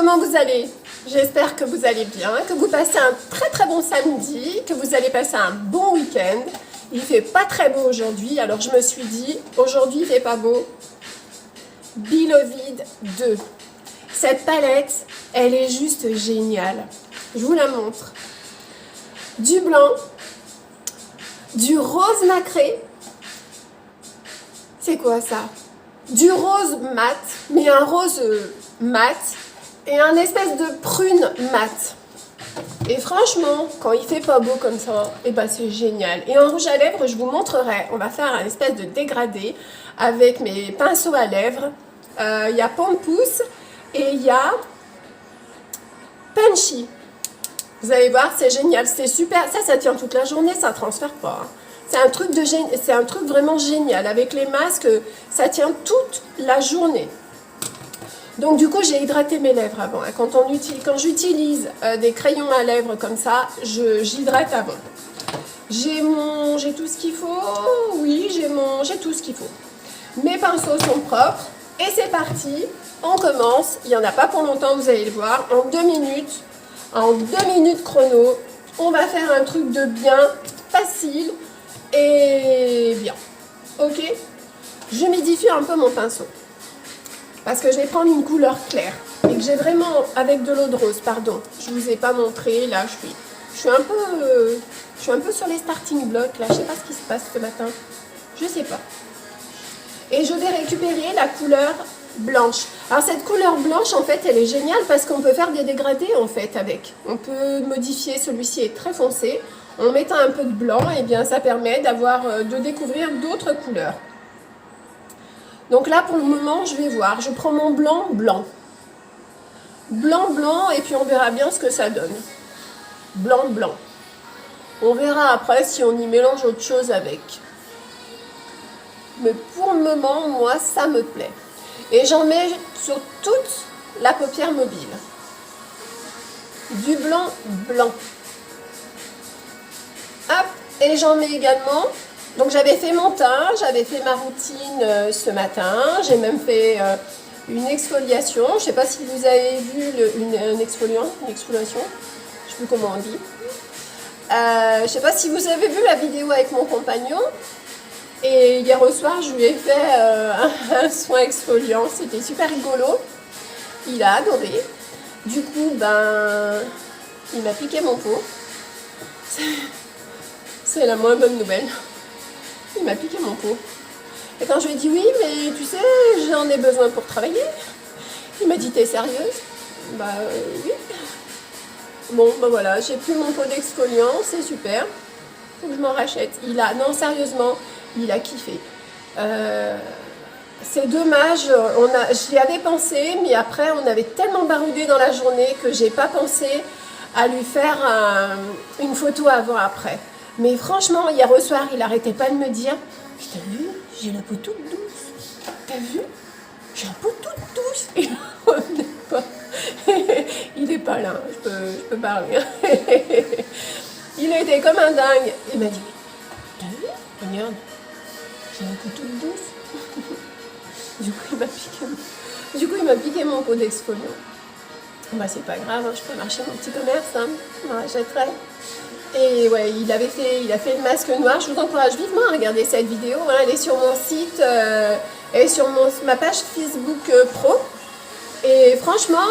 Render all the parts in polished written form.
comment vous allez? J'espère que vous allez bien, que vous passez un très très bon samedi, que vous allez passer un bon week-end. Il fait pas très beau aujourd'hui, alors je me suis dit, aujourd'hui il fait pas beau. Beloved 2. Cette palette, elle est juste géniale. Je vous la montre. Du blanc, du rose nacré. C'est quoi ça? Du rose mat, mais un rose mat et un espèce de prune mat. Et franchement, quand il fait pas beau comme ça, et ben c'est génial. Et en rouge à lèvres, je vous montrerai, on va faire un espèce de dégradé avec mes pinceaux à lèvres. Il y a Pampousse et il y a Punchy. Vous allez voir, c'est génial, c'est super. Ça tient toute la journée, ça transfère pas. Hein. C'est un truc vraiment génial. Avec les masques, ça tient toute la journée. Donc du coup, j'ai hydraté mes lèvres avant. Quand j'utilise des crayons à lèvres comme ça, j'hydrate avant. J'ai tout ce qu'il faut. Oui, j'ai tout ce qu'il faut. Mes pinceaux sont propres. Et c'est parti. On commence. Il n'y en a pas pour longtemps, vous allez le voir. En 2 minutes. En 2 minutes chrono. On va faire un truc de bien facile et bien. Ok? Je modifie un peu mon pinceau. Parce que je vais prendre une couleur claire. Et que j'ai vraiment, avec de l'eau de rose, pardon. Je ne vous ai pas montré, là je suis un peu sur les starting blocks, là. Je ne sais pas ce qui se passe ce matin. Je ne sais pas. Et je vais récupérer la couleur blanche. Alors cette couleur blanche, en fait, elle est géniale parce qu'on peut faire des dégradés, en fait, avec. On peut modifier, celui-ci est très foncé. En mettant un peu de blanc, et bien ça permet de découvrir d'autres couleurs. Donc là, pour le moment, je vais voir. Je prends mon blanc, blanc. Blanc, blanc, et puis on verra bien ce que ça donne. Blanc, blanc. On verra après si on y mélange autre chose avec. Mais pour le moment, moi, ça me plaît. Et j'en mets sur toute la paupière mobile. Du blanc, blanc. Hop, et j'en mets également. Donc j'avais fait mon teint, j'avais fait ma routine ce matin. J'ai même fait une exfoliation. Je ne sais pas si vous avez vu une exfoliation. Je ne sais plus comment on dit. Je ne sais pas si vous avez vu la vidéo avec mon compagnon. Et hier au soir, je lui ai fait un soin exfoliant. C'était super rigolo. Il a adoré. Du coup, il m'a piqué mon pot. C'est la moins bonne nouvelle. Il m'a piqué mon pot. Et quand je lui ai dit oui, mais tu sais, j'en ai besoin pour travailler. Il m'a dit, t'es sérieuse? Oui. Bon, voilà, j'ai plus mon pot d'exfoliant, c'est super. Faut que je m'en rachète. Non, sérieusement, il a kiffé. C'est dommage, j'y avais pensé, mais après on avait tellement baroudé dans la journée que j'ai pas pensé à lui faire une photo avant-après. Mais franchement, hier au soir, il n'arrêtait pas de me dire, t'as vu, j'ai la peau toute douce. T'as vu, j'ai la peau toute douce. Et il revenait pas. Il n'est pas là, je peux parler. Il était comme un dingue. Il m'a dit, t'as vu, regarde, j'ai la peau toute douce. Du coup, il m'a piqué mon pot d'exfoliant. C'est pas grave, hein, je peux marcher mon petit commerce, hein, je m'en rachèterai. Et ouais, il a fait le masque noir. Je vous encourage vivement à regarder cette vidéo. Hein, elle est sur mon site et sur ma page Facebook pro. Et franchement,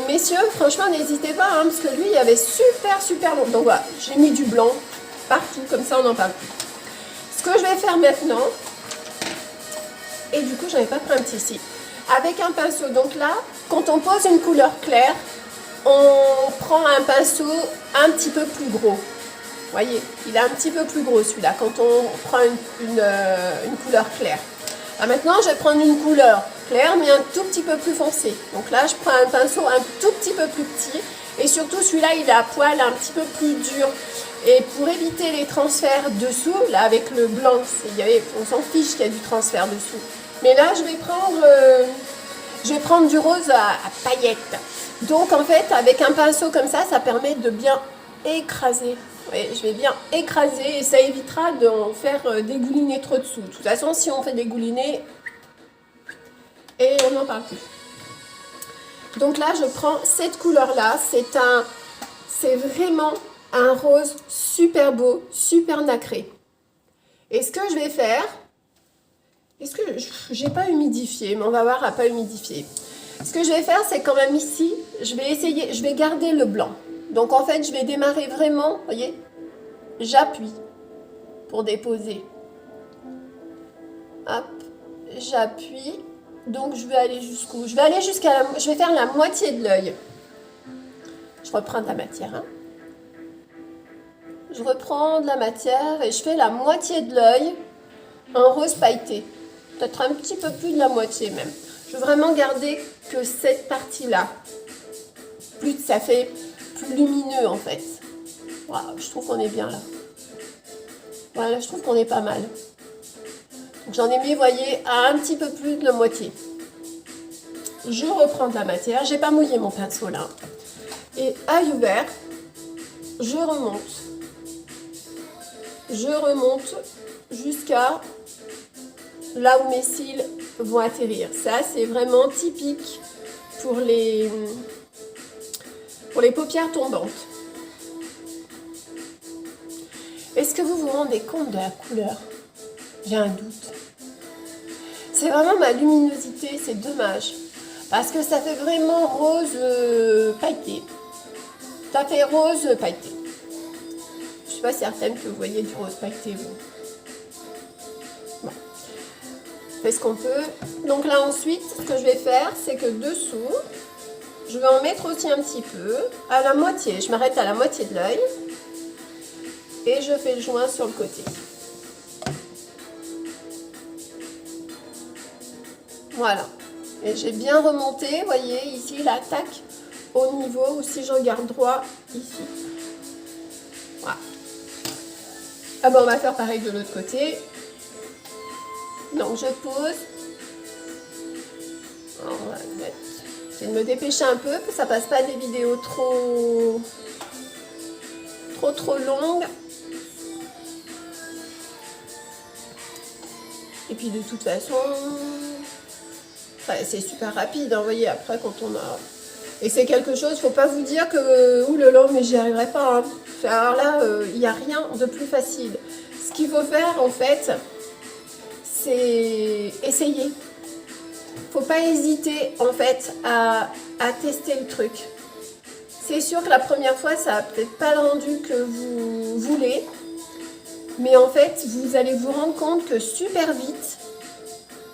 messieurs, franchement, n'hésitez pas, hein, parce que lui, il y avait super long. Donc voilà, j'ai mis du blanc partout, comme ça on n'en parle plus. Ce que je vais faire maintenant, et du coup, j'en ai pas pris un petit ici, avec un pinceau. Donc là, quand on pose une couleur claire, on prend un pinceau un petit peu plus gros. Vous voyez, il est un petit peu plus gros celui-là, quand on prend une couleur claire. Alors maintenant, je vais prendre une couleur claire, mais un tout petit peu plus foncé. Donc là, je prends un pinceau un tout petit peu plus petit. Et surtout, celui-là, il a à poil un petit peu plus dur. Et pour éviter les transferts dessous, là, avec le blanc, on s'en fiche qu'il y a du transfert dessous. Mais là, je vais prendre du rose à paillettes. Donc, en fait, avec un pinceau comme ça, ça permet de bien écraser. Oui, je vais bien écraser et ça évitera d'en faire dégouliner trop dessous. De toute façon, si on fait dégouliner, et on n'en parle plus. Donc là, je prends cette couleur-là. C'est vraiment un rose super beau, super nacré. Et ce que je vais faire, est-ce que j'ai pas humidifié, mais on va voir à pas humidifier. Ce que je vais faire, c'est quand même ici, je vais garder le blanc. Donc en fait, je vais démarrer vraiment, vous voyez, j'appuie pour déposer. Hop, j'appuie. Donc je vais aller jusqu'où? Je vais aller je vais faire la moitié de l'œil. Je reprends de la matière. Hein. Je reprends de la matière et je fais la moitié de l'œil en rose pailleté. Peut-être un petit peu plus de la moitié même. Je veux vraiment garder que cette partie-là. Plus ça fait plus lumineux en fait. Wow, je trouve qu'on est bien là. Voilà, je trouve qu'on est pas mal. J'en ai mis, vous voyez, à un petit peu plus de la moitié. Je reprends de la matière. J'ai pas mouillé mon pinceau là. Et œil ouvert, je remonte. Je remonte jusqu'à là où mes cils vont atterrir. Ça, c'est vraiment typique pour les paupières tombantes. Est-ce que vous vous rendez compte de la couleur? J'ai un doute. C'est vraiment ma luminosité, c'est dommage. Parce que ça fait vraiment rose pailleté. Ça fait rose pailleté. Je ne suis pas certaine que vous voyez du rose pailleté, vous. Bon. On fait ce qu'on peut. Donc là, ensuite, ce que je vais faire, c'est que dessous, je vais en mettre aussi un petit peu. À la moitié. Je m'arrête à la moitié de l'œil. Et je fais le joint sur le côté. Voilà. Et j'ai bien remonté, vous voyez, ici, l'attaque au niveau, ou si je regarde droit, ici. Voilà. Ah ben, on va faire pareil de l'autre côté. Donc, je pose. Alors, on va mettre... J'essaie de me dépêcher un peu, que ça passe pas des vidéos trop longues. Et puis, de toute façon... Enfin, c'est super rapide, hein, vous voyez, après quand on a... Et c'est quelque chose, il ne faut pas vous dire que, oulala, mais j'y arriverai pas. Hein. Alors là, il n'y a rien de plus facile. Ce qu'il faut faire, en fait, c'est essayer. Il ne faut pas hésiter, en fait, à tester le truc. C'est sûr que la première fois, ça n'a peut-être pas le rendu que vous voulez. Mais en fait, vous allez vous rendre compte que super vite,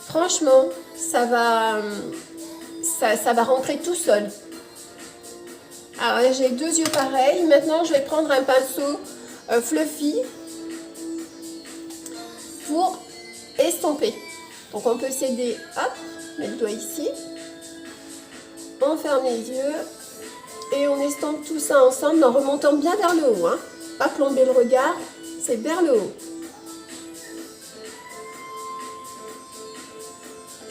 franchement, ça va rentrer tout seul. Alors j'ai deux yeux pareils. Maintenant, je vais prendre un pinceau fluffy pour estomper. Donc on peut s'aider, hop, mettre le doigt ici. On ferme les yeux et on estompe tout ça ensemble en remontant bien vers le haut. Hein. Pas plomber le regard, c'est vers le haut.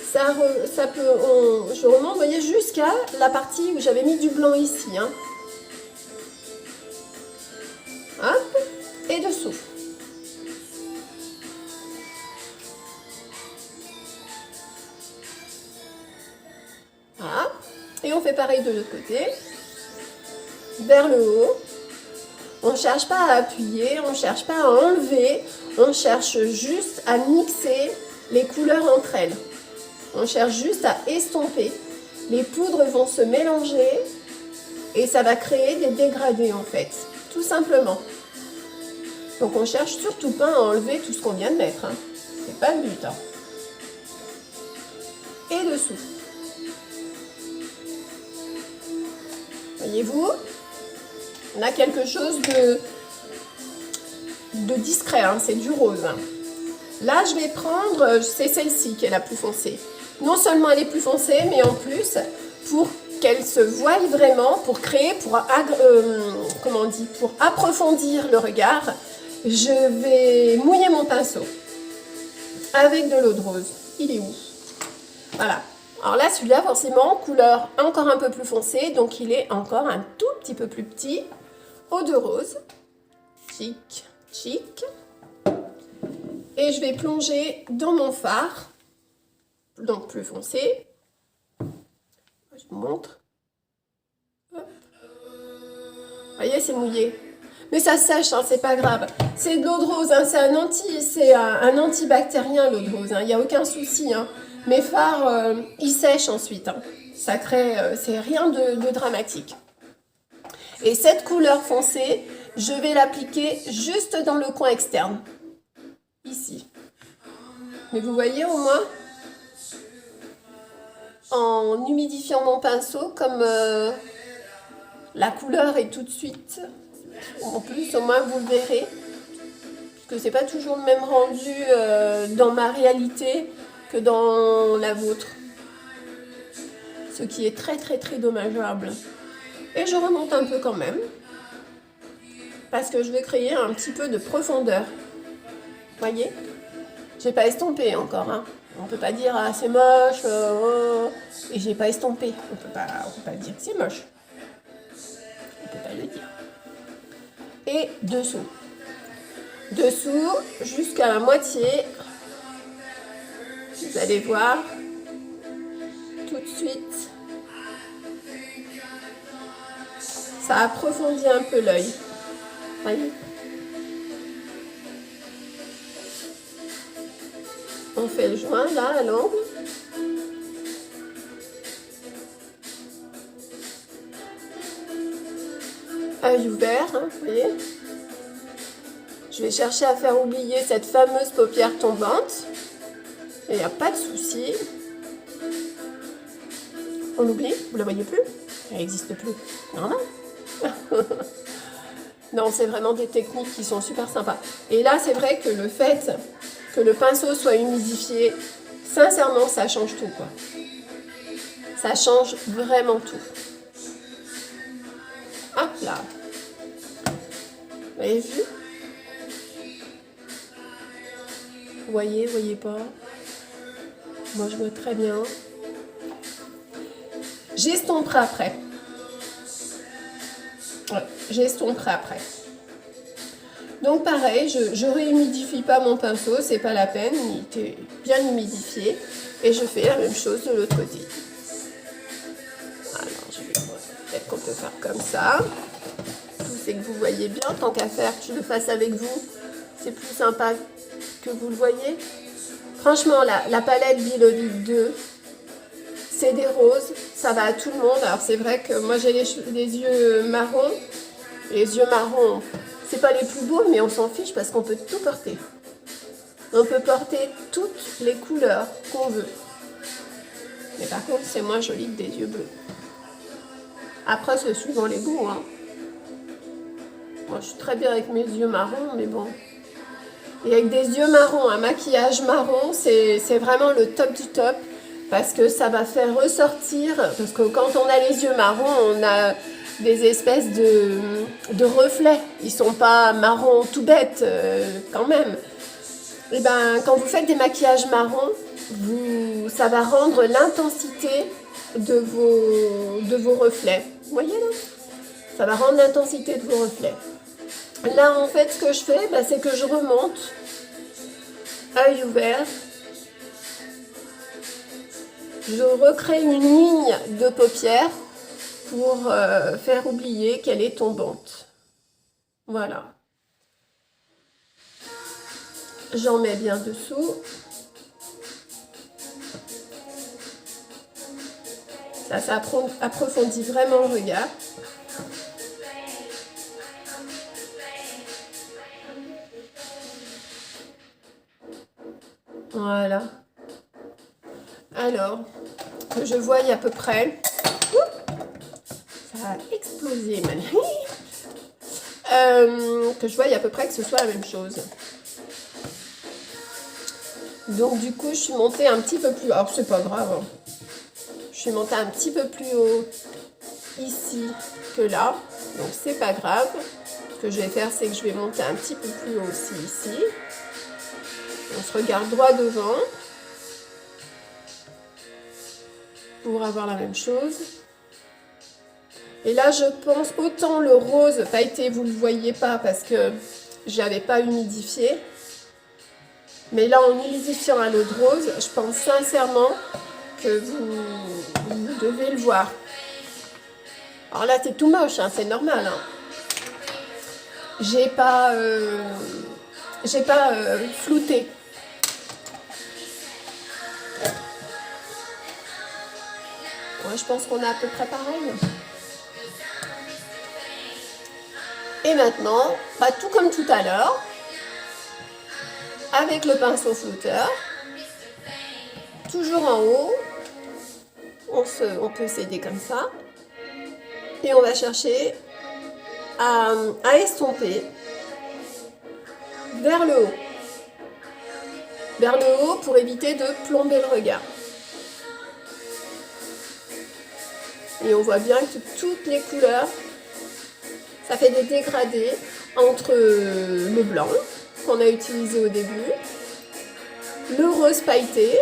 Je remonte, vous voyez, jusqu'à la partie où j'avais mis du blanc ici. Hein. Hop, et dessous. Voilà. Et on fait pareil de l'autre côté. Vers le haut. On ne cherche pas à appuyer, on ne cherche pas à enlever. On cherche juste à mixer les couleurs entre elles. On cherche juste à estomper. Les poudres vont se mélanger et ça va créer des dégradés en fait, tout simplement. Donc on cherche surtout pas à enlever tout ce qu'on vient de mettre. Hein. C'est pas le but. Hein. Et dessous. Voyez-vous, on a quelque chose de discret. Hein. C'est du rose. Hein. Là, je vais prendre, c'est celle-ci qui est la plus foncée. Non seulement elle est plus foncée, mais en plus, pour qu'elle se voie vraiment, pour créer, comment on dit, pour approfondir le regard, je vais mouiller mon pinceau avec de l'eau de rose. Il est où? Voilà. Alors là, celui-là, forcément, couleur encore un peu plus foncée, donc il est encore un tout petit peu plus petit. Eau de rose. Chic, chic. Et je vais plonger dans mon fard, donc plus foncé. Je vous montre. voyez, c'est mouillé. Mais ça sèche, hein, c'est pas grave. C'est de l'eau de rose, hein, c'est un antibactérien, l'eau de rose. Il n'y a aucun souci. Hein. Mes fards, ils sèchent ensuite. Hein. Ça crée, c'est rien de dramatique. Et cette couleur foncée, je vais l'appliquer juste dans le coin externe. Ici. Mais vous voyez au moins, en humidifiant mon pinceau, comme la couleur est tout de suite, en plus au moins vous le verrez, parce que c'est pas toujours le même rendu dans ma réalité que dans la vôtre. Ce qui est très très très dommageable. Et je remonte un peu quand même, parce que je vais créer un petit peu de profondeur. Voyez? J'ai pas estompé encore, hein. On peut pas dire ah c'est moche, et j'ai pas estompé. On peut pas dire que c'est moche. On peut pas le dire. Et dessous. Dessous, jusqu'à la moitié. Vous allez voir tout de suite. Ça approfondit un peu l'œil. Voyez? On fait le joint là à l'angle. Œil ouvert, hein, vous voyez. Je vais chercher à faire oublier cette fameuse paupière tombante. Il n'y a pas de souci. On l'oublie, vous la voyez plus? Elle n'existe plus. Normal. Non, c'est vraiment des techniques qui sont super sympas. Et là, c'est vrai que le fait que le pinceau soit humidifié, sincèrement, ça change tout, quoi. Ça change vraiment tout. Hop là. Vous avez vu? Vous voyez pas? Moi, je vois très bien. J'estomperai après. Ouais, j'estomperai après. Donc pareil, je réhumidifie pas mon pinceau, c'est pas la peine, il était bien humidifié. Et je fais la même chose de l'autre côté. Alors, peut-être qu'on peut faire comme ça. Tout c'est que vous voyez bien, tant qu'à faire que je le fasse avec vous, c'est plus sympa que vous le voyez. Franchement, la palette Bilodit 2, c'est des roses, ça va à tout le monde. Alors c'est vrai que moi j'ai les yeux marrons. Les yeux marrons, c'est pas les plus beaux, mais on s'en fiche parce qu'on peut tout porter. On peut porter toutes les couleurs qu'on veut. Mais par contre, c'est moins joli que des yeux bleus. Après, c'est suivant les goûts. Hein. Moi, je suis très bien avec mes yeux marrons, mais bon. Et avec des yeux marrons, un maquillage marron, c'est vraiment le top du top. Parce que ça va faire ressortir, parce que quand on a les yeux marrons, on a des espèces de reflets. Ils sont pas marrons tout bêtes, quand même. Et ben, quand vous faites des maquillages marrons, ça va rendre l'intensité de vos reflets. Vous voyez là? Ça va rendre l'intensité de vos reflets. Là, en fait, ce que je fais, ben, c'est que je remonte, œil ouvert. Je recrée une ligne de paupière pour faire oublier qu'elle est tombante. Voilà. J'en mets bien dessous. Ça approfondit vraiment le regard. Voilà. Alors, que je voie à peu près. Ça a explosé, man. Que je voie à peu près que ce soit la même chose. Donc du coup, je suis montée un petit peu plus... Alors, c'est pas grave. Hein. Je suis montée un petit peu plus haut ici que là. Donc, c'est pas grave. Ce que je vais faire, c'est que je vais monter un petit peu plus haut aussi ici. On se regarde droit devant. Pour avoir la même chose. Et là, je pense, autant le rose pailleté, vous ne le voyez pas parce que je n'avais pas humidifié. Mais là, en humidifiant à l'eau de rose, je pense sincèrement que vous devez le voir. Alors là, c'est tout moche, hein, c'est normal. Hein. j'ai pas, flouté. Ouais, je pense qu'on est à peu près pareil. Et maintenant, bah, tout comme tout à l'heure, avec le pinceau flouteur, toujours en haut, on peut s'aider comme ça, et on va chercher à estomper vers le haut. Vers le haut pour éviter de plomber le regard. Et on voit bien que toutes les couleurs, ça fait des dégradés entre le blanc qu'on a utilisé au début, le rose pailleté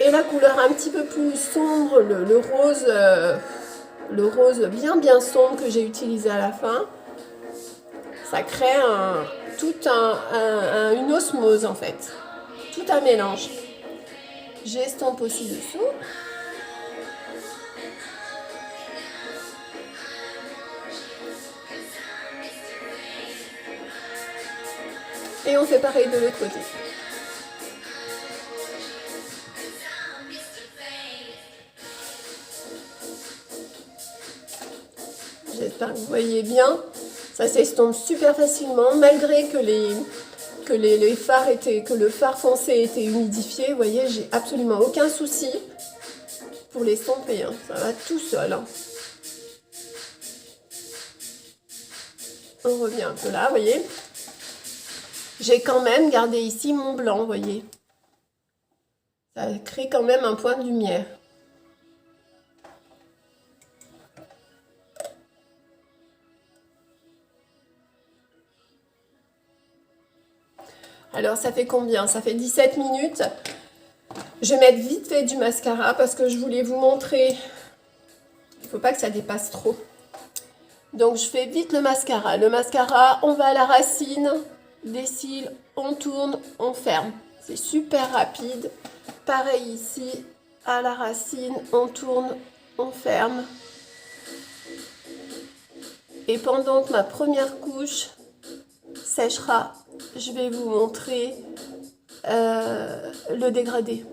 et la couleur un petit peu plus sombre, le rose bien sombre que j'ai utilisé à la fin. Ça crée une osmose en fait, tout un mélange. J'estompe aussi dessous. Et on fait pareil de l'autre côté. J'espère que vous voyez bien. Ça s'estompe super facilement, malgré que le fard foncé était humidifié. Vous voyez, j'ai absolument aucun souci pour l'estomper. Hein. Ça va tout seul. Hein. On revient un peu là, vous voyez. J'ai quand même gardé ici mon blanc, vous voyez. Ça crée quand même un point de lumière. Alors, ça fait combien? Ça fait 17 minutes. Je vais mettre vite fait du mascara parce que je voulais vous montrer. Il ne faut pas que ça dépasse trop. Donc, je fais vite le mascara. Le mascara, on va à la racine des cils, on tourne, on ferme. C'est super rapide. Pareil ici, à la racine, on tourne, on ferme. Et pendant que ma première couche séchera, je vais vous montrer le dégradé.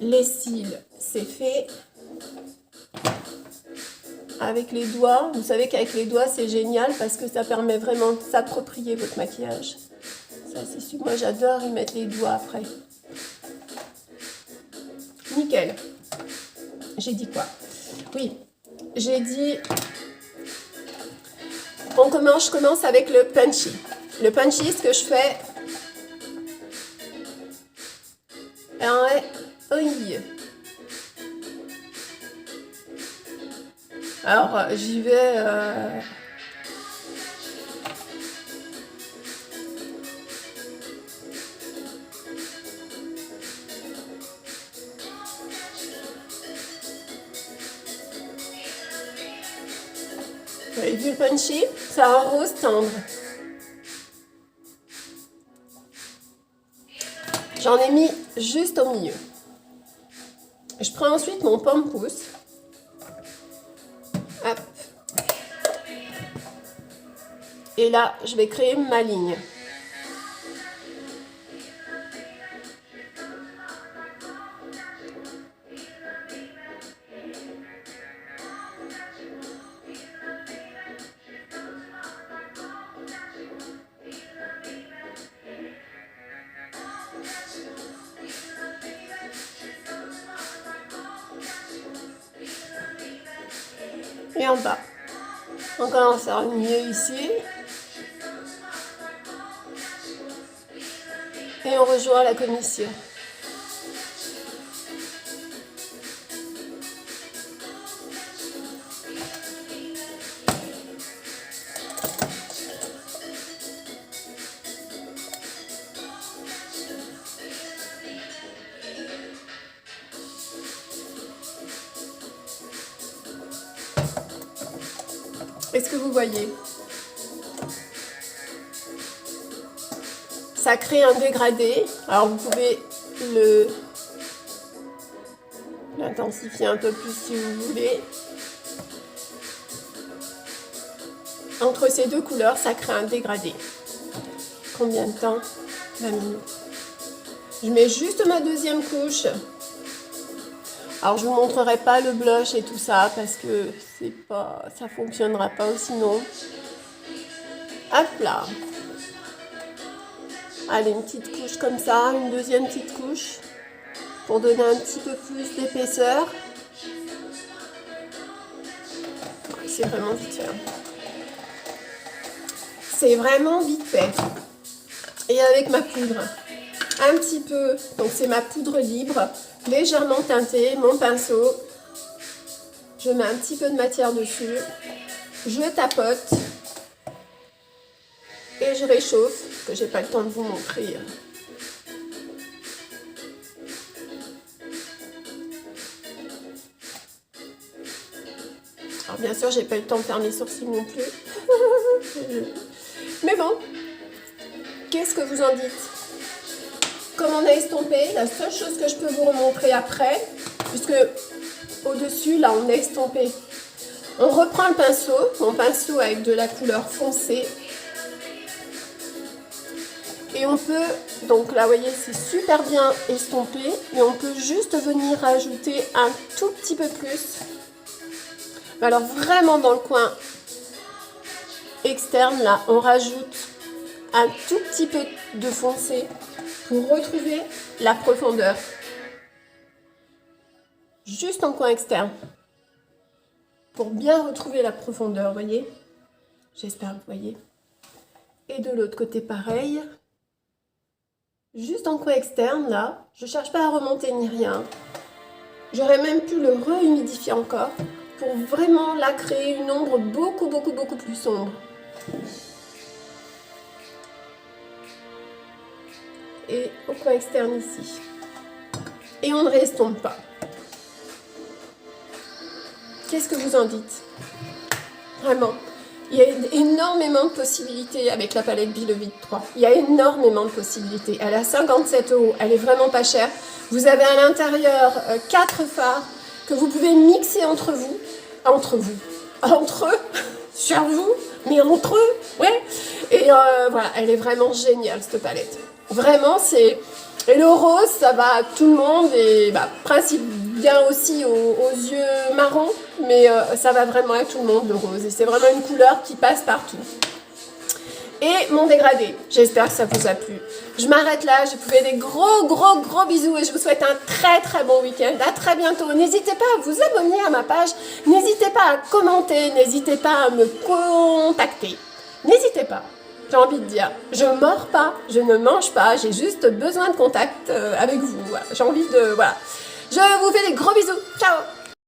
Les cils, c'est fait. Avec les doigts, vous savez qu'avec les doigts c'est génial parce que ça permet vraiment de s'approprier votre maquillage. Ça c'est sûr, moi j'adore y mettre les doigts après. Nickel. J'ai dit quoi? Oui, j'ai dit... je commence avec le punchy. Le punchy, ce que je fais... Alors, j'y vais... Vous avez vu le punchy? C'est un rose tendre. J'en ai mis juste au milieu. Je prends ensuite mon pompe-pouce. Hop. Et là, je vais créer ma ligne. Et en bas. On commence à aligner ici. Et on rejoint la commission. Est-ce que vous voyez? Ça crée un dégradé. Alors vous pouvez l'intensifier un peu plus si vous voulez. entre ces deux couleurs, ça crée un dégradé. Combien de temps? 20 minutes. Je mets juste ma deuxième couche. Alors, je ne vous montrerai pas le blush et tout ça parce que ça fonctionnera pas sinon. Hop là. Allez, une petite couche comme ça, une deuxième petite couche pour donner un petit peu plus d'épaisseur. C'est vraiment vite fait. C'est vraiment vite fait. Et avec ma poudre, un petit peu, donc c'est ma poudre libre, légèrement teintée, mon pinceau. Je mets un petit peu de matière dessus. Je tapote. Et je réchauffe, parce que j'ai pas le temps de vous montrer. Alors bien sûr, j'ai pas eu le temps de faire mes sourcils non plus. Mais bon, qu'est-ce que vous en dites? Comme on a estompé, la seule chose que je peux vous remontrer après, puisque au-dessus, là, on a estompé. On reprend le pinceau, mon pinceau avec de la couleur foncée. Et on peut, donc là, vous voyez, c'est super bien estompé, mais on peut juste venir rajouter un tout petit peu plus. Alors vraiment dans le coin externe, là, on rajoute un tout petit peu de foncé pour retrouver la profondeur. Juste en coin externe. Pour bien retrouver la profondeur, vous voyez. J'espère que vous voyez. Et de l'autre côté, pareil. Juste en coin externe, là, je ne cherche pas à remonter ni rien. J'aurais même pu le rehumidifier encore pour vraiment là créer une ombre beaucoup plus sombre. Et au coin externe ici. Et on ne restompe pas. Qu'est-ce que vous en dites? Vraiment. Il y a énormément de possibilités avec la palette Be Loved 3. Il y a énormément de possibilités. Elle est à 57 €. Elle est vraiment pas chère. Vous avez à l'intérieur 4 fards que vous pouvez mixer entre eux, sur vous, mais entre eux, ouais. Et voilà, elle est vraiment géniale cette palette. Vraiment, c'est... Et le rose, ça va à tout le monde et principe bien aussi aux yeux marrons, mais ça va vraiment à tout le monde le rose. Et c'est vraiment une couleur qui passe partout. Et mon dégradé, j'espère que ça vous a plu. Je m'arrête là, je vous fais des gros bisous et je vous souhaite un très bon week-end. À très bientôt. N'hésitez pas à vous abonner à ma page, n'hésitez pas à commenter, n'hésitez pas à me contacter. N'hésitez pas. J'ai envie de dire, je mords pas, je ne mange pas, j'ai juste besoin de contact avec vous. Voilà. J'ai envie de... Voilà. Je vous fais des gros bisous. Ciao!